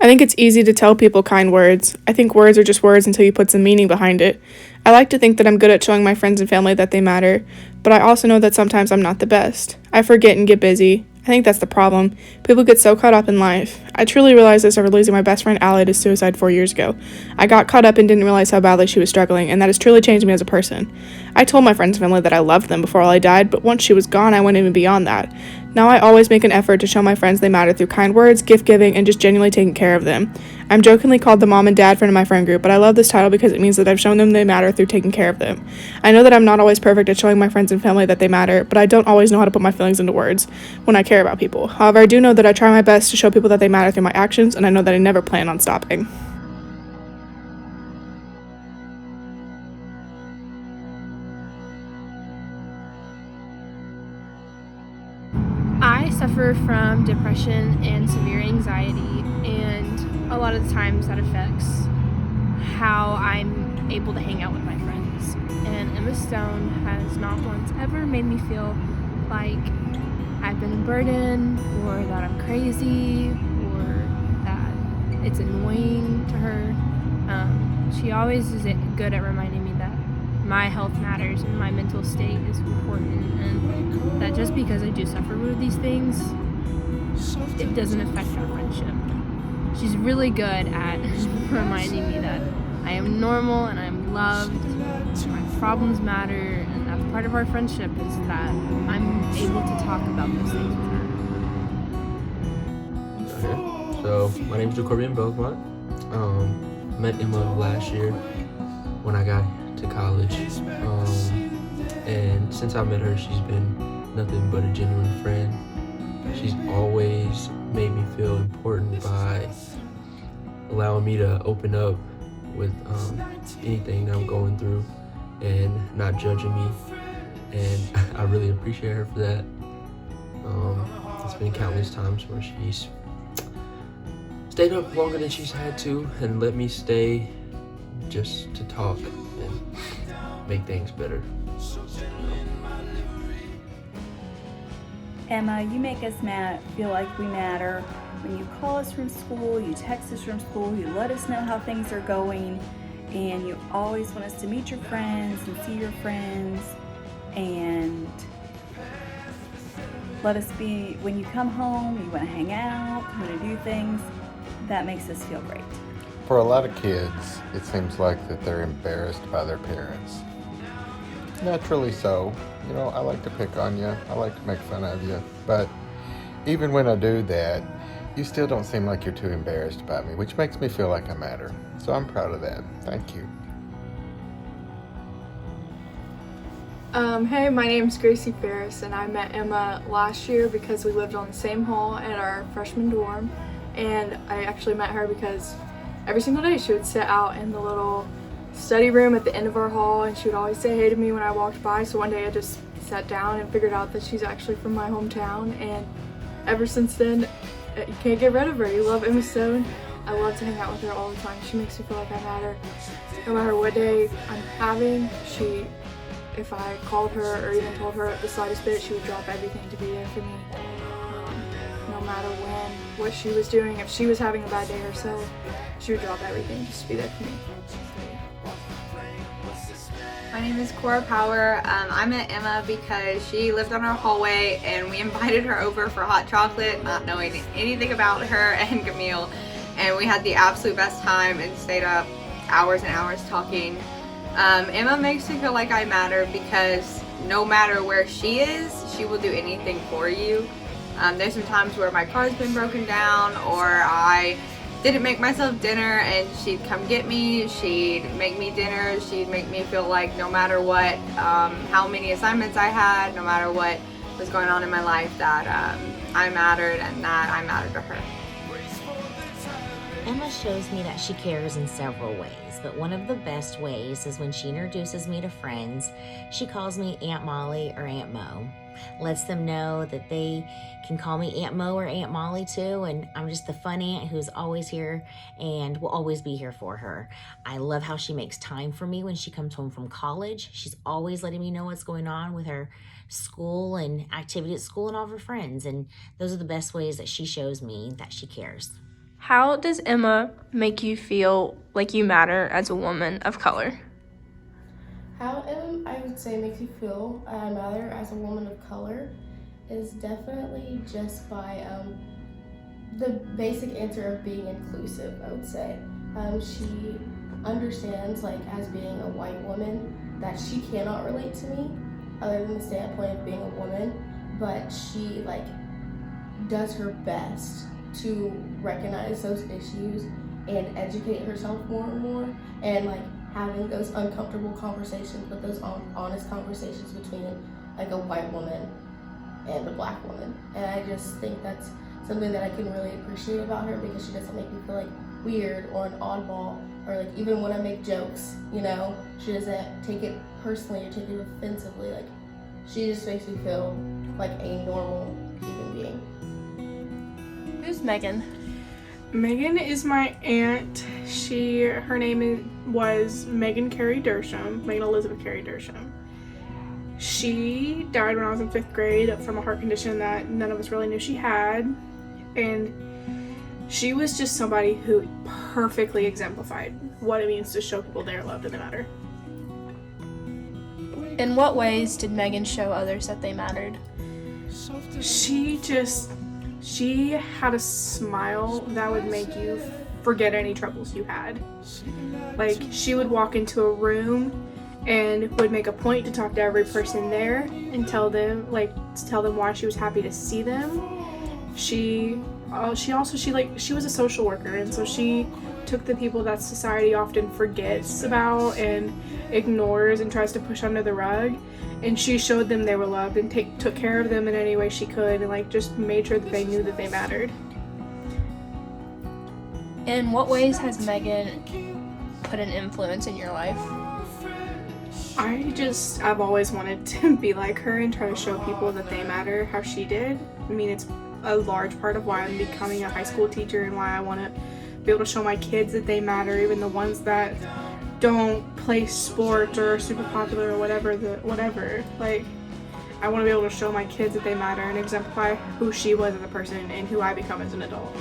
I think it's easy to tell people kind words. I think words are just words until you put some meaning behind it. I like to think that I'm good at showing my friends and family that they matter, but I also know that sometimes I'm not the best. I forget and get busy. I think that's the problem. People get so caught up in life. I truly realized this over losing my best friend Allie to suicide 4 years ago. I got caught up and didn't realize how badly she was struggling, and that has truly changed me as a person. I told my friends and family that I loved them before Allie died, but once she was gone, I went even beyond that. Now I always make an effort to show my friends they matter through kind words, gift giving, and just genuinely taking care of them. I'm jokingly called the mom and dad friend of my friend group, but I love this title because it means that I've shown them they matter through taking care of them. I know that I'm not always perfect at showing my friends and family that they matter, but I don't always know how to put my feelings into words when I care about people. However, I do know that I try my best to show people that they matter through my actions, and I know that I never plan on stopping. I suffer from depression and severe anxiety, and a lot of the times that affects how I'm able to hang out with my friends. And Emma Stone has not once ever made me feel like I've been a burden, or that I'm crazy, or that it's annoying to her. She always is good at reminding me that my health matters and my mental state is important, and that just because I do suffer with these things, it doesn't affect our friendship. She's really good at reminding me that I am normal and I'm loved, my problems matter, and that part of our friendship is that I'm able to talk about those things with her. Okay. So my name is Jacobian Belmont. Met Emma last year when I got to college. And since I met her, she's been nothing but a genuine friend. She's always made me feel important by allowing me to open up with anything that I'm going through and not judging me. And I really appreciate her for that. It's been countless times where she's stayed up longer than she's had to and let me stay just to talk and make things better. Emma, you make us feel like we matter. When you call us from school, you text us from school, you let us know how things are going, and you always want us to meet your friends and see your friends, and let us be, when you come home, you want to hang out, you want to do things. That makes us feel great. For a lot of kids, it seems like that they're embarrassed by their parents. Naturally so. You know, I like to pick on you. I like to make fun of you. But even when I do that, you still don't seem like you're too embarrassed about me, which makes me feel like I matter. So I'm proud of that. Thank you. Hey, my name's Gracie Ferris, and I met Emma last year because we lived on the same hall at our freshman dorm. And I actually met her because every single day she would sit out in the little study room at the end of our hall, and she would always say hey to me when I walked by. So one day I just sat down and figured out that she's actually from my hometown, and ever since then you can't get rid of her. You love Emma Stone. I love to hang out with her all the time. She makes me feel like I matter. No matter what day I'm having, if I called her or even told her the slightest bit, she would drop everything to be there for me. No matter what she was doing, if she was having a bad day herself, she would drop everything just to be there for me. My name is Cora Power. I met Emma because she lived on our hallway and we invited her over for hot chocolate, not knowing anything about her and Camille. And we had the absolute best time and stayed up hours and hours talking. Emma makes me feel like I matter because no matter where she is, she will do anything for you. There's some times where my car's been broken down or I didn't make myself dinner and she'd come get me, she'd make me dinner, she'd make me feel like no matter what, how many assignments I had, no matter what was going on in my life, that I mattered and that I mattered to her. Emma shows me that she cares in several ways, but one of the best ways is when she introduces me to friends. She calls me Aunt Molly or Aunt Mo. Lets them know that they can call me Aunt Mo or Aunt Molly too, and I'm just the fun aunt who's always here and will always be here for her. I love how she makes time for me when she comes home from college. She's always letting me know what's going on with her school and activity at school and all of her friends, and those are the best ways that she shows me that she cares. How does Emma make you feel like you matter as a woman of color? How I would say makes you feel I matter as a woman of color is definitely just by the basic answer of being inclusive, I would say. She understands, like, as being a white woman, that she cannot relate to me other than the standpoint of being a woman, but she, like, does her best to recognize those issues and educate herself more and more, and, like, having those uncomfortable conversations, but those honest conversations between, like, a white woman and a black woman. And I just think that's something that I can really appreciate about her, because she doesn't make me feel like weird or an oddball, or like even when I make jokes, you know, she doesn't take it personally or take it offensively. Like, she just makes me feel like a normal human being. Who's Megan? Megan is my aunt. Her name was Megan Carey Dersham, Megan Elizabeth Carey Dersham. She died when I was in 5th grade from a heart condition that none of us really knew she had. And she was just somebody who perfectly exemplified what it means to show people they're loved and they matter. In what ways did Megan show others that they mattered? She had a smile that would make you forget any troubles you had. Like, she would walk into a room and would make a point to talk to every person there and tell them why she was happy to see them. She was a social worker, and so she took the people that society often forgets about and ignores and tries to push under the rug, and she showed them they were loved and took care of them in any way she could, and like just made sure that they knew that they mattered. In what ways has Megan put an influence in your life? I've always wanted to be like her and try to show people that they matter how she did. I mean, it's a large part of why I'm becoming a high school teacher and why I want to be able to show my kids that they matter, even the ones that don't play sports or are super popular or whatever. Like, I want to be able to show my kids that they matter and exemplify who she was as a person and who I become as an adult.